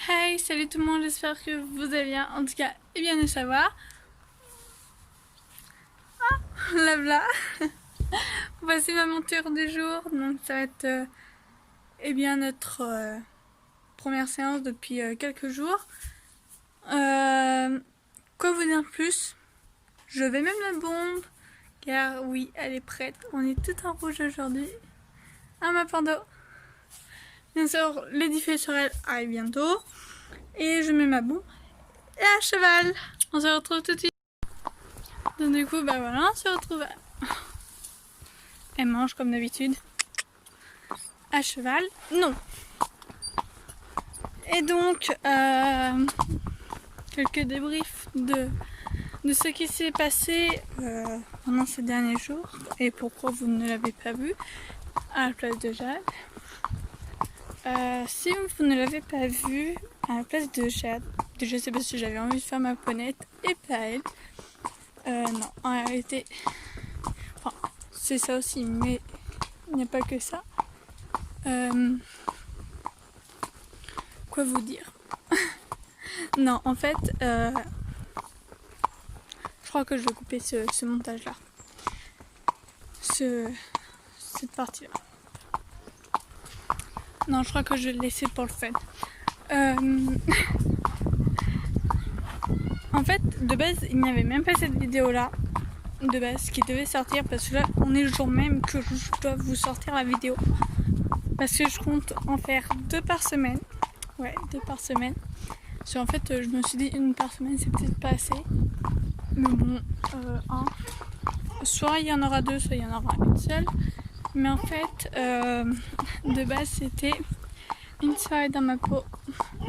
Hey, salut tout le monde, j'espère que vous allez bien. En tout cas, bien de savoir. Ah, là. Voici ma monture du jour. Donc ça va être notre première séance depuis quelques jours. Quoi vous dire de plus? Je vais même la bombe. Car oui, elle est prête. On est tout en rouge aujourd'hui. Ah ma pando. Bien sûr, l'édifice sur elle arrive bientôt. Et je mets ma bombe. Et à cheval. On se retrouve tout de suite. Donc du coup, bah voilà, on se retrouve. Elle mange comme d'habitude. À cheval. Non. Et donc, quelques débriefs de ce qui s'est passé pendant ces derniers jours. Et pourquoi vous ne l'avez pas vu à la place de Jade. Si vous ne l'avez pas vu à la place de Jade, je sais pas si j'avais envie de faire ma poinette et pas elle. Non, en réalité, enfin, c'est ça aussi, mais il n'y a pas que ça. Quoi vous dire? Non, en fait, je crois que je vais couper ce montage-là. Cette partie-là. Non, je crois que je vais le laisser pour le fun. En fait, de base, il n'y avait même pas cette vidéo-là. De base, qui devait sortir. Parce que là, on est le jour même que je dois vous sortir la vidéo. Parce que je compte en faire 2 par semaine. Ouais, 2 par semaine. Parce qu'en fait, je me suis dit une par semaine, c'est peut-être pas assez. Mais bon, soit il y en aura 2, soit il y en aura une seule. Mais en fait, de base, c'était une soirée dans ma peau.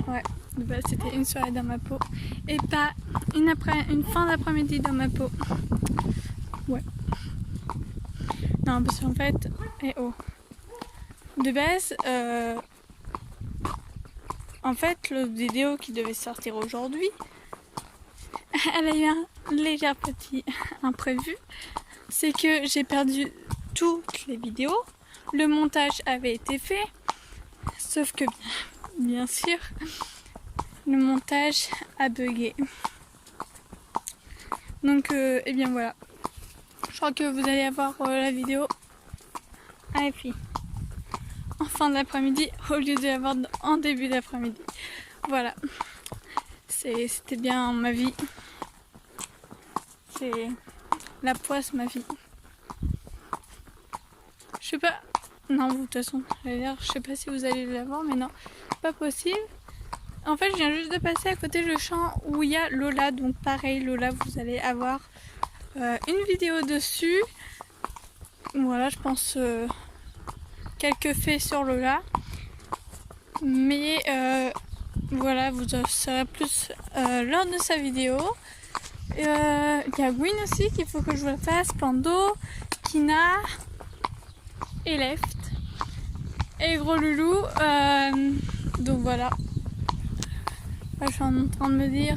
Ouais, de base, c'était une soirée dans ma peau. Et pas une fin d'après-midi dans ma peau. Ouais. Non, parce qu'en fait, de base, en fait, la vidéo qui devait sortir aujourd'hui, elle a eu un léger petit imprévu. C'est que j'ai perdu toutes les vidéos. Le montage avait été fait. Sauf que, bien sûr, le montage a bugué. Donc, et bien voilà. Je crois que vous allez avoir la vidéo à la fin. En fin d'après-midi au lieu de l'avoir en début d'après-midi. Voilà. C'était bien ma vie. C'est la poisse ma vie. Je sais pas. Non, de toute façon, je sais pas si vous allez l'avoir, mais non, pas possible. En fait, je viens juste de passer à côté le champ où il y a Lola. Donc pareil, Lola, vous allez avoir une vidéo dessus. Voilà, je pense quelques faits sur Lola. Mais voilà, vous saurez plus lors de sa vidéo. Il y a Gwyn aussi qu'il faut que je le fasse, Pando, Kina et Left. Et Gros Loulou. Donc voilà. Là, je suis en train de me dire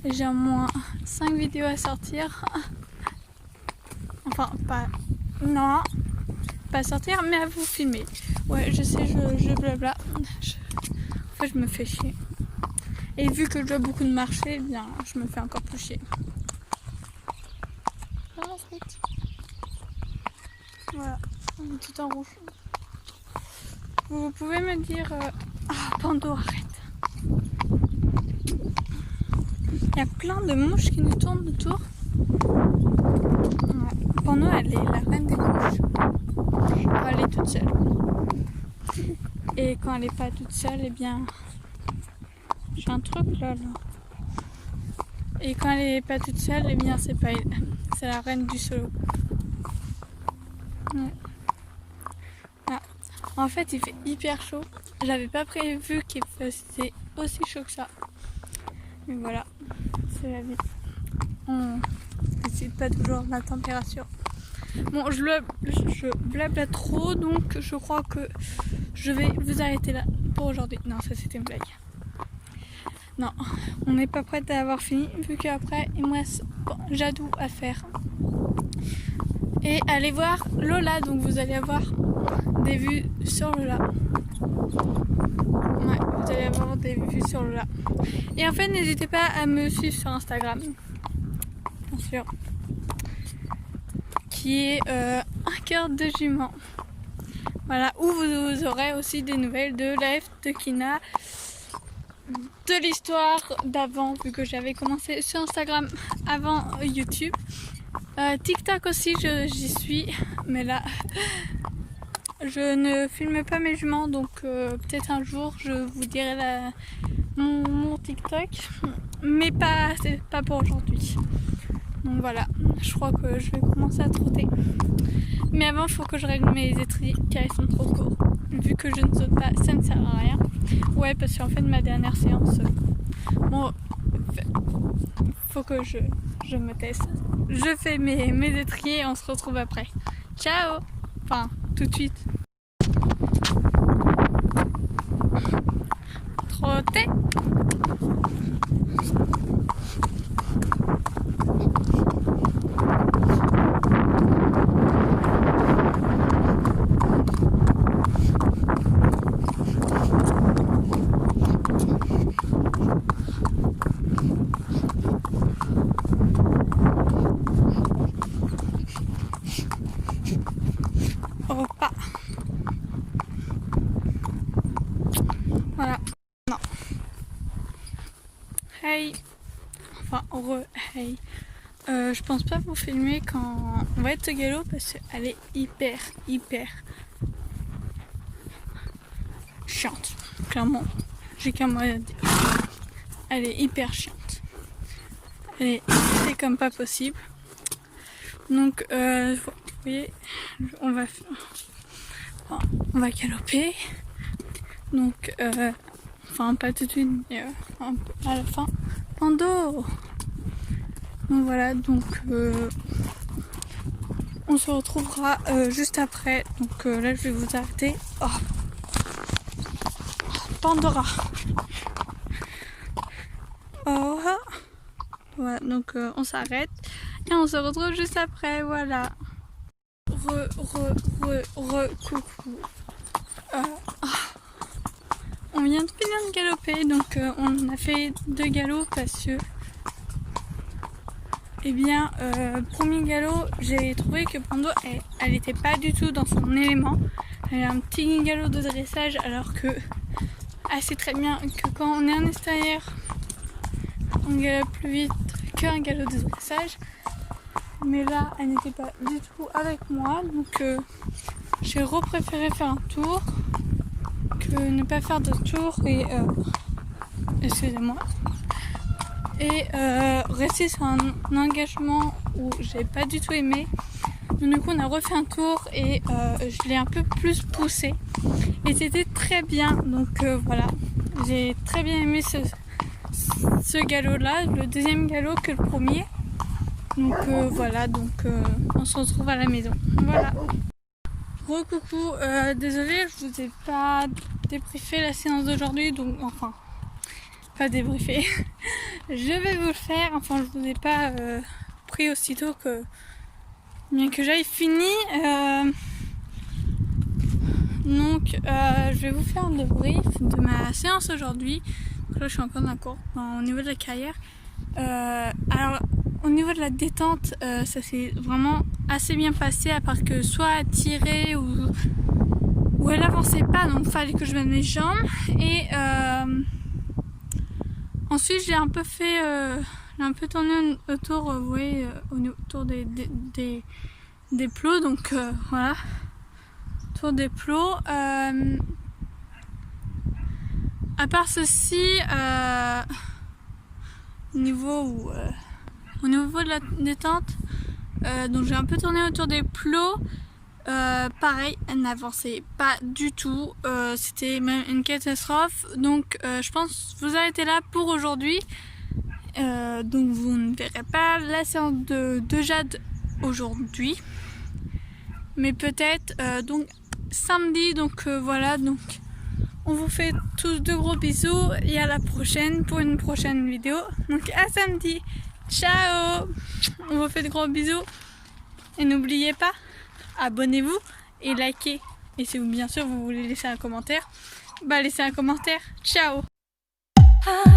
j'ai au moins 5 vidéos à sortir. Enfin, non, pas à sortir, mais à vous filmer. Ouais, je sais, je blabla. En fait, je me fais chier. Et vu que je dois beaucoup de marcher, eh bien, je me fais encore plus chier. Voilà, on est tout en rouge. Vous pouvez me dire... Ah, Pando, arrête. Il y a plein de mouches qui nous tournent autour. Ouais. Pando, elle est la reine des mouches. Quand elle est toute seule. Et quand elle n'est pas toute seule, eh bien... J'ai un truc là. Et quand elle n'est pas toute seule, eh bien c'est pas elle. C'est la reine du solo. Ouais. Ah. En fait, il fait hyper chaud. J'avais pas prévu qu'il faisait aussi chaud que ça. Mais voilà, c'est la vie. On décide pas toujours de la température. Bon, je blabla trop, donc je crois que je vais vous arrêter là pour aujourd'hui. Non, ça c'était une blague. Non, on n'est pas prête à avoir fini, vu qu'après il me reste Jadou à faire. Et allez voir Lola, donc vous allez avoir des vues sur Lola. Ouais, vous allez avez vu sur Lola. Et en fait, n'hésitez pas à me suivre sur Instagram, bien sûr, qui est un cœur de jument. Voilà, où vous aurez aussi des nouvelles de Life, de Kina, de l'histoire d'avant, vu que j'avais commencé sur Instagram avant YouTube. TikTok aussi, j'y suis, mais là, je ne filme pas mes juments, donc peut-être un jour je vous dirai mon TikTok, mais pas pour aujourd'hui. Donc voilà, je crois que je vais commencer à trotter. Mais avant, il faut que je règle mes étriers car ils sont trop courts. Vu que je ne saute pas, ça ne sert à rien. Ouais, parce qu'en fait, ma dernière séance, bon, faut que je me teste. Je fais mes étriers et on se retrouve après. Ciao! Enfin, tout de suite. Trotter! Repas. Voilà. Non. Hey. Enfin, hey. Je pense pas vous filmer quand on va être au galop parce qu'elle est hyper chiante. Clairement, j'ai qu'un mot à dire. Elle est hyper chiante. C'est comme pas possible. Donc, vous voyez, on va galoper. Donc, enfin pas tout de suite, mais un peu à la fin. En dos. Donc voilà, donc on se retrouvera juste après. Donc là, je vais vous arrêter. Oh. Pandora. Oh. Voilà, donc on s'arrête et on se retrouve juste après. Voilà. Coucou. On vient de finir de galoper, donc on a fait 2 galops parce que, eh bien, premier galop, j'ai trouvé que Pando, elle était pas du tout dans son élément. Elle a un petit galop de dressage, alors que, elle sait très bien que quand on est en extérieur, on galope plus vite qu'un galop de dressage. Mais là, elle n'était pas du tout avec moi, donc j'ai préféré faire un tour que ne pas faire de tour et excusez-moi, et rester sur un engagement où j'ai pas du tout aimé. Donc, du coup, on a refait un tour et je l'ai un peu plus poussé et c'était très bien. Donc voilà, j'ai très bien aimé ce galop là, le deuxième galop que le premier. Donc voilà, donc on se retrouve à la maison. Voilà. Coucou, désolée, je vous ai pas débriefé la séance d'aujourd'hui, donc enfin, pas débriefé. Je vais vous le faire, enfin je vous ai pas pris aussitôt que bien que j'aille fini. Donc je vais vous faire un débrief de ma séance aujourd'hui. Là je suis encore dans la cour, au niveau de la carrière. Alors au niveau de la détente, ça s'est vraiment assez bien passé, à part que soit elle tirait ou elle avançait pas, donc fallait que je mette mes jambes. Et ensuite j'ai un peu fait, j'ai un peu tourné autour, vous voyez, autour des plots, donc voilà, autour des plots. À part ceci, au niveau de la détente, donc j'ai un peu tourné autour des plots. Pareil, elle n'avançait pas du tout, c'était même une catastrophe. Donc je pense vous arrêtez là pour aujourd'hui. Donc vous ne verrez pas la séance de Jade aujourd'hui, mais peut-être donc samedi. Donc voilà, donc on vous fait tous de gros bisous et à la prochaine pour une prochaine vidéo. Donc à samedi, ciao, on vous fait de gros bisous et n'oubliez pas, abonnez-vous et likez. Et si vous, bien sûr vous voulez laisser un commentaire, bah laissez un commentaire. Ciao. Ah.